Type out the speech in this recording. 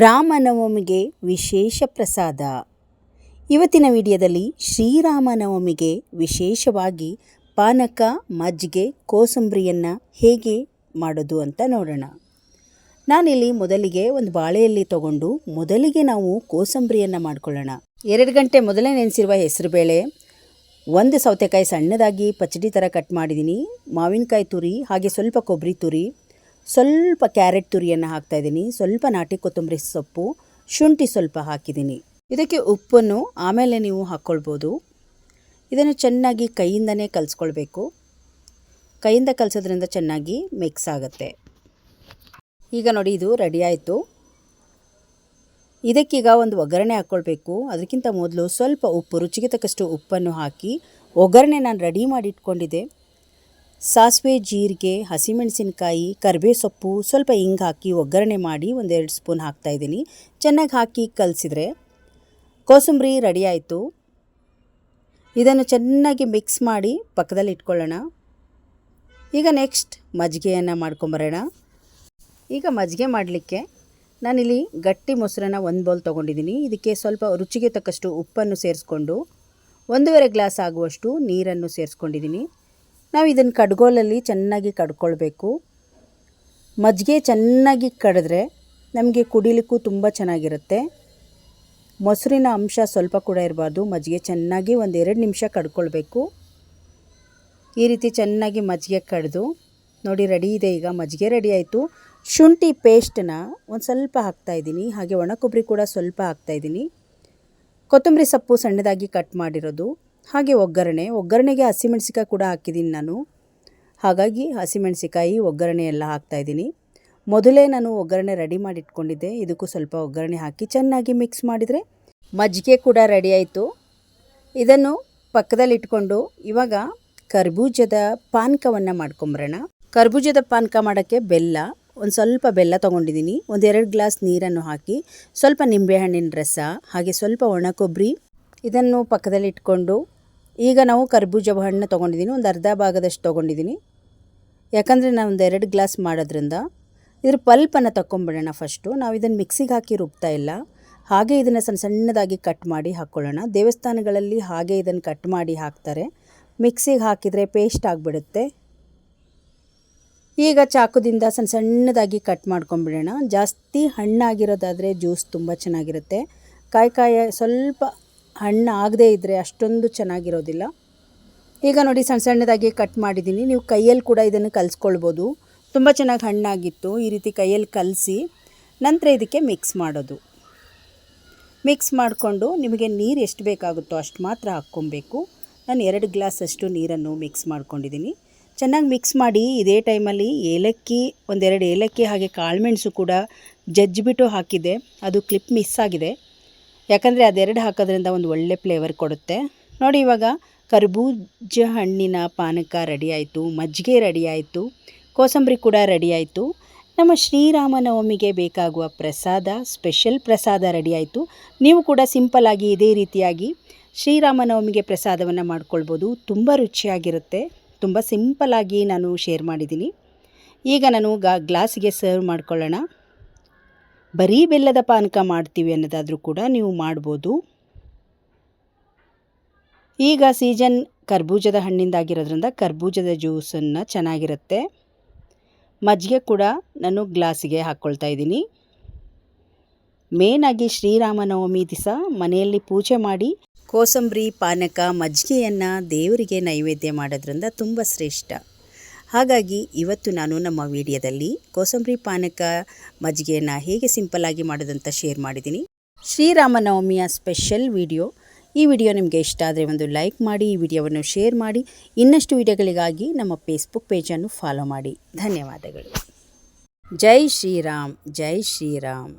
ರಾಮನವಮಿಗೆ ವಿಶೇಷ ಪ್ರಸಾದ. ಇವತ್ತಿನ ವಿಡಿಯೋದಲ್ಲಿ ಶ್ರೀರಾಮನವಮಿಗೆ ವಿಶೇಷವಾಗಿ ಪಾನಕ, ಮಜ್ಜಿಗೆ, ಕೋಸಂಬರಿಯನ್ನು ಹೇಗೆ ಮಾಡೋದು ಅಂತ ನೋಡೋಣ. ನಾನಿಲ್ಲಿ ಮೊದಲಿಗೆ ಒಂದು ಬಾಳೆಯಲ್ಲಿ ತಗೊಂಡು ಮೊದಲಿಗೆ ನಾವು ಕೋಸಂಬರಿಯನ್ನು ಮಾಡ್ಕೊಳ್ಳೋಣ. 2 ಗಂಟೆ ಮೊದಲೇ ನೆನೆಸಿರುವ ಹೆಸರುಬೇಳೆ, 1 ಸೌತೆಕಾಯಿ ಸಣ್ಣದಾಗಿ ಪಚಡಿ ಥರ ಕಟ್ ಮಾಡಿದ್ದೀನಿ, ಮಾವಿನಕಾಯಿ ತುರಿ, ಹಾಗೆ ಸ್ವಲ್ಪ ಕೊಬ್ಬರಿ ತುರಿ, ಸ್ವಲ್ಪ ಕ್ಯಾರೆಟ್ ತುರಿಯನ್ನು ಹಾಕ್ತಾಯಿದ್ದೀನಿ, ಸ್ವಲ್ಪ ನಾಟಿ ಕೊತ್ತಂಬರಿ ಸೊಪ್ಪು, ಶುಂಠಿ ಸ್ವಲ್ಪ ಹಾಕಿದ್ದೀನಿ. ಇದಕ್ಕೆ ಉಪ್ಪನ್ನು ಆಮೇಲೆ ನೀವು ಹಾಕ್ಕೊಳ್ಬೋದು. ಇದನ್ನು ಚೆನ್ನಾಗಿ ಕೈಯಿಂದನೇ ಕಲಿಸ್ಕೊಳ್ಬೇಕು. ಕೈಯಿಂದ ಕಲಿಸೋದ್ರಿಂದ ಚೆನ್ನಾಗಿ ಮಿಕ್ಸ್ ಆಗುತ್ತೆ. ಈಗ ನೋಡಿ, ಇದು ರೆಡಿ ಆಯಿತು. ಇದಕ್ಕೀಗ ಒಂದು ಒಗ್ಗರಣೆ ಹಾಕ್ಕೊಳ್ಬೇಕು. ಅದಕ್ಕಿಂತ ಮೊದಲು ಸ್ವಲ್ಪ ಉಪ್ಪು, ರುಚಿಗೆ ತಕ್ಕಷ್ಟು ಉಪ್ಪನ್ನು ಹಾಕಿ ಒಗ್ಗರಣೆ ನಾನು ರೆಡಿ ಮಾಡಿ ಇಟ್ಕೊಂಡಿದ್ದೆ. ಸಾಸಿವೆ, ಜೀರಿಗೆ, ಹಸಿಮೆಣಸಿನಕಾಯಿ, ಕರಿಬೇವು ಸೊಪ್ಪು, ಸ್ವಲ್ಪ ಹಿಂಗೆ ಹಾಕಿ ಒಗ್ಗರಣೆ ಮಾಡಿ 1-2 ಸ್ಪೂನ್ ಹಾಕ್ತಾಯಿದ್ದೀನಿ. ಚೆನ್ನಾಗಿ ಹಾಕಿ ಕಲಿಸಿದ್ರೆ ಕೋಸಂಬರಿ ರೆಡಿ ಆಯಿತು. ಇದನ್ನು ಚೆನ್ನಾಗಿ ಮಿಕ್ಸ್ ಮಾಡಿ ಪಕ್ಕದಲ್ಲಿ ಇಟ್ಕೊಳ್ಳೋಣ. ಈಗ ನೆಕ್ಸ್ಟ್ ಮಜ್ಜಿಗೆಯನ್ನು ಮಾಡ್ಕೊಂಬರೋಣ. ಈಗ ಮಜ್ಜಿಗೆ ಮಾಡಲಿಕ್ಕೆ ನಾನಿಲ್ಲಿ ಗಟ್ಟಿ ಮೊಸರನ್ನ 1 ಬೌಲ್ ತೊಗೊಂಡಿದ್ದೀನಿ. ಇದಕ್ಕೆ ಸ್ವಲ್ಪ ರುಚಿಗೆ ತಕ್ಕಷ್ಟು ಉಪ್ಪನ್ನು ಸೇರಿಸ್ಕೊಂಡು 1.5 ಗ್ಲಾಸ್ ಆಗುವಷ್ಟು ನೀರನ್ನು ಸೇರಿಸ್ಕೊಂಡಿದ್ದೀನಿ. ನಾವು ಇದನ್ನು ಕಡ್ಗೋಲಲ್ಲಿ ಚೆನ್ನಾಗಿ ಕಡ್ಕೊಳ್ಬೇಕು. ಮಜ್ಜಿಗೆ ಚೆನ್ನಾಗಿ ಕಡಿದ್ರೆ ನಮಗೆ ಕುಡಿಲಿಕ್ಕೂ ತುಂಬ ಚೆನ್ನಾಗಿರುತ್ತೆ. ಮೊಸರಿನ ಅಂಶ ಸ್ವಲ್ಪ ಕೂಡ ಇರಬಾರ್ದು. ಮಜ್ಜಿಗೆ ಚೆನ್ನಾಗಿ 1-2 ನಿಮಿಷ ಕಡ್ಕೊಳ್ಬೇಕು. ಈ ರೀತಿ ಚೆನ್ನಾಗಿ ಮಜ್ಜಿಗೆ ಕಡಿದು ನೋಡಿ, ರೆಡಿ ಇದೆ. ಈಗ ಮಜ್ಜಿಗೆ ರೆಡಿ ಆಯಿತು. ಶುಂಠಿ ಪೇಸ್ಟನ್ನ ಒಂದು ಸ್ವಲ್ಪ ಹಾಕ್ತಾಯಿದ್ದೀನಿ, ಹಾಗೆ ಒಣ ಕೊಬ್ಬರಿ ಕೂಡ ಸ್ವಲ್ಪ ಹಾಕ್ತಾಯಿದ್ದೀನಿ, ಕೊತ್ತಂಬರಿ ಸೊಪ್ಪು ಸಣ್ಣದಾಗಿ ಕಟ್ ಮಾಡಿರೋದು, ಹಾಗೆ ಒಗ್ಗರಣೆಗೆ ಹಸಿಮೆಣಸಿಕಾಯಿ ಕೂಡ ಹಾಕಿದ್ದೀನಿ ನಾನು. ಹಾಗಾಗಿ ಹಸಿಮೆಣಸಿಕಾಯಿ, ಒಗ್ಗರಣೆ ಎಲ್ಲ ಹಾಕ್ತಾಯಿದ್ದೀನಿ. ಮೊದಲೇ ನಾನು ಒಗ್ಗರಣೆ ರೆಡಿ ಮಾಡಿ ಇಟ್ಕೊಂಡಿದ್ದೆ. ಇದಕ್ಕೂ ಸ್ವಲ್ಪ ಒಗ್ಗರಣೆ ಹಾಕಿ ಚೆನ್ನಾಗಿ ಮಿಕ್ಸ್ ಮಾಡಿದರೆ ಮಜ್ಜಿಗೆ ಕೂಡ ರೆಡಿ ಆಯಿತು. ಇದನ್ನು ಪಕ್ಕದಲ್ಲಿ ಇಟ್ಕೊಂಡು ಇವಾಗ ಕರ್ಬೂಜದ ಪಾನಕವನ್ನು ಮಾಡ್ಕೊಂಬರೋಣ. ಕರ್ಬೂಜದ ಪಾನಕ ಮಾಡೋಕ್ಕೆ ಒಂದು ಸ್ವಲ್ಪ ಬೆಲ್ಲ ತೊಗೊಂಡಿದ್ದೀನಿ. 1-2 ಗ್ಲಾಸ್ ನೀರನ್ನು ಹಾಕಿ ಸ್ವಲ್ಪ ನಿಂಬೆಹಣ್ಣಿನ ರಸ, ಹಾಗೆ ಸ್ವಲ್ಪ ಒಣ ಕೊಬ್ಬರಿ, ಇದನ್ನು ಪಕ್ಕದಲ್ಲಿ ಇಟ್ಕೊಂಡು ಈಗ ನಾವು ಕರ್ಬೂಜ ಹಣ್ಣು ತೊಗೊಂಡಿದ್ದೀನಿ. ಒಂದು ಅರ್ಧ ಭಾಗದಷ್ಟು ತೊಗೊಂಡಿದ್ದೀನಿ. ಯಾಕಂದರೆ ನಾನು 1-2 ಗ್ಲಾಸ್ ಮಾಡೋದ್ರಿಂದ ಇದ್ರ ಪಲ್ಪನ್ನು ತಗೊಂಬಿಡೋಣ. ಫಸ್ಟು ನಾವು ಇದನ್ನು ಮಿಕ್ಸಿಗೆ ಹಾಕಿ ರುಬ್ತಾ ಇಲ್ಲ, ಹಾಗೆ ಇದನ್ನು ಸಣ್ಣದಾಗಿ ಕಟ್ ಮಾಡಿ ಹಾಕ್ಕೊಳ್ಳೋಣ. ದೇವಸ್ಥಾನಗಳಲ್ಲಿ ಹಾಗೆ ಇದನ್ನು ಕಟ್ ಮಾಡಿ ಹಾಕ್ತಾರೆ. ಮಿಕ್ಸಿಗೆ ಹಾಕಿದರೆ ಪೇಸ್ಟ್ ಆಗಿಬಿಡುತ್ತೆ. ಈಗ ಚಾಕುದಿಂದ ಸಣ್ಣದಾಗಿ ಕಟ್ ಮಾಡ್ಕೊಂಬಿಡೋಣ. ಜಾಸ್ತಿ ಹಣ್ಣಾಗಿರೋದಾದರೆ ಜ್ಯೂಸ್ ತುಂಬ ಚೆನ್ನಾಗಿರುತ್ತೆ. ಕಾಯಿ ಸ್ವಲ್ಪ ಹಣ್ಣು ಆಗದೇ ಇದ್ದರೆ ಅಷ್ಟೊಂದು ಚೆನ್ನಾಗಿರೋದಿಲ್ಲ. ಈಗ ನೋಡಿ, ಸಣ್ಣದಾಗಿ ಕಟ್ ಮಾಡಿದ್ದೀನಿ. ನೀವು ಕೈಯಲ್ಲಿ ಕೂಡ ಇದನ್ನು ಕಲಿಸ್ಕೊಳ್ಬೋದು. ತುಂಬ ಚೆನ್ನಾಗಿ ಹಣ್ಣಾಗಿತ್ತು. ಈ ರೀತಿ ಕೈಯಲ್ಲಿ ಕಲಸಿ ನಂತರ ಇದಕ್ಕೆ ಮಿಕ್ಸ್ ಮಾಡೋದು. ಮಿಕ್ಸ್ ಮಾಡಿಕೊಂಡು ನಿಮಗೆ ನೀರು ಎಷ್ಟು ಬೇಕಾಗುತ್ತೋ ಅಷ್ಟು ಮಾತ್ರ ಹಾಕ್ಕೊಬೇಕು. ನಾನು 2 ಗ್ಲಾಸಷ್ಟು ನೀರನ್ನು ಮಿಕ್ಸ್ ಮಾಡ್ಕೊಂಡಿದ್ದೀನಿ. ಚೆನ್ನಾಗಿ ಮಿಕ್ಸ್ ಮಾಡಿ ಇದೇ ಟೈಮಲ್ಲಿ ಏಲಕ್ಕಿ, 1-2 ಏಲಕ್ಕಿ, ಹಾಗೆ ಕಾಳುಮೆಣಸು ಕೂಡ ಜಜ್ಜಿಬಿಟ್ಟು ಹಾಕಿದ್ದೆ. ಅದು ಕ್ಲಿಪ್ ಮಿಸ್ ಆಗಿದೆ. ಯಾಕಂದರೆ ಅದೆರಡು ಹಾಕೋದ್ರಿಂದ ಒಂದು ಒಳ್ಳೆ ಫ್ಲೇವರ್ ಕೊಡುತ್ತೆ. ನೋಡಿ, ಇವಾಗ ಕರ್ಬೂಜ ಹಣ್ಣಿನ ಪಾನಕ ರೆಡಿ ಆಯಿತು, ಮಜ್ಜಿಗೆ ರೆಡಿ ಆಯಿತು, ಕೋಸಂಬರಿ ಕೂಡ ರೆಡಿ ಆಯಿತು. ನಮ್ಮ ಶ್ರೀರಾಮನವಮಿಗೆ ಬೇಕಾಗುವ ಪ್ರಸಾದ, ಸ್ಪೆಷಲ್ ಪ್ರಸಾದ ರೆಡಿ ಆಯಿತು. ನೀವು ಕೂಡ ಸಿಂಪಲ್ಲಾಗಿ ಇದೇ ರೀತಿಯಾಗಿ ಶ್ರೀರಾಮನವಮಿಗೆ ಪ್ರಸಾದವನ್ನು ಮಾಡ್ಕೊಳ್ಬೋದು. ತುಂಬ ರುಚಿಯಾಗಿರುತ್ತೆ. ತುಂಬ ಸಿಂಪಲ್ಲಾಗಿ ನಾನು ಶೇರ್ ಮಾಡಿದ್ದೀನಿ. ಈಗ ನಾನು ಗ್ಲಾಸಿಗೆ ಸರ್ವ್ ಮಾಡ್ಕೊಳ್ಳೋಣ. ಬರೀ ಬೆಲ್ಲದ ಪಾನಕ ಮಾಡ್ತೀವಿ ಅನ್ನೋದಾದರೂ ಕೂಡ ನೀವು ಮಾಡ್ಬೋದು. ಈಗ ಸೀಸನ್ ಕರ್ಬೂಜದ ಹಣ್ಣಿಂದಾಗಿರೋದ್ರಿಂದ ಕರ್ಬೂಜದ ಜ್ಯೂಸನ್ನು ಚೆನ್ನಾಗಿರುತ್ತೆ. ಮಜ್ಜಿಗೆ ಕೂಡ ನಾನು ಗ್ಲಾಸಿಗೆ ಹಾಕ್ಕೊಳ್ತಾ ಇದ್ದೀನಿ. ಮೇನಾಗಿ ಶ್ರೀರಾಮನವಮಿ ದಿವಸ ಮನೆಯಲ್ಲಿ ಪೂಜೆ ಮಾಡಿ ಕೋಸಂಬರಿ, ಪಾನಕ, ಮಜ್ಜಿಗೆಯನ್ನು ದೇವರಿಗೆ ನೈವೇದ್ಯ ಮಾಡೋದ್ರಿಂದ ತುಂಬ ಶ್ರೇಷ್ಠ. ಹಾಗಾಗಿ ಇವತ್ತು ನಾನು ನಮ್ಮ ವಿಡಿಯೋದಲ್ಲಿ ಕೋಸಂಬರಿ, ಪಾನಕ, ಮಜ್ಜಿಗೆಯನ್ನು ಹೇಗೆ ಸಿಂಪಲ್ಲಾಗಿ ಮಾಡೋದಂತ ಶೇರ್ ಮಾಡಿದ್ದೀನಿ. ಶ್ರೀರಾಮನವಮಿಯ ಸ್ಪೆಷಲ್ ವಿಡಿಯೋ. ಈ ವಿಡಿಯೋ ನಿಮಗೆ ಇಷ್ಟ ಆದರೆ ಒಂದು ಲೈಕ್ ಮಾಡಿ, ಈ ವಿಡಿಯೋವನ್ನು ಶೇರ್ ಮಾಡಿ. ಇನ್ನಷ್ಟು ವಿಡಿಯೋಗಳಿಗಾಗಿ ನಮ್ಮ ಫೇಸ್ಬುಕ್ ಪೇಜನ್ನು ಫಾಲೋ ಮಾಡಿ. ಧನ್ಯವಾದಗಳು. ಜೈ ಶ್ರೀರಾಮ್, ಜೈ ಶ್ರೀರಾಮ್.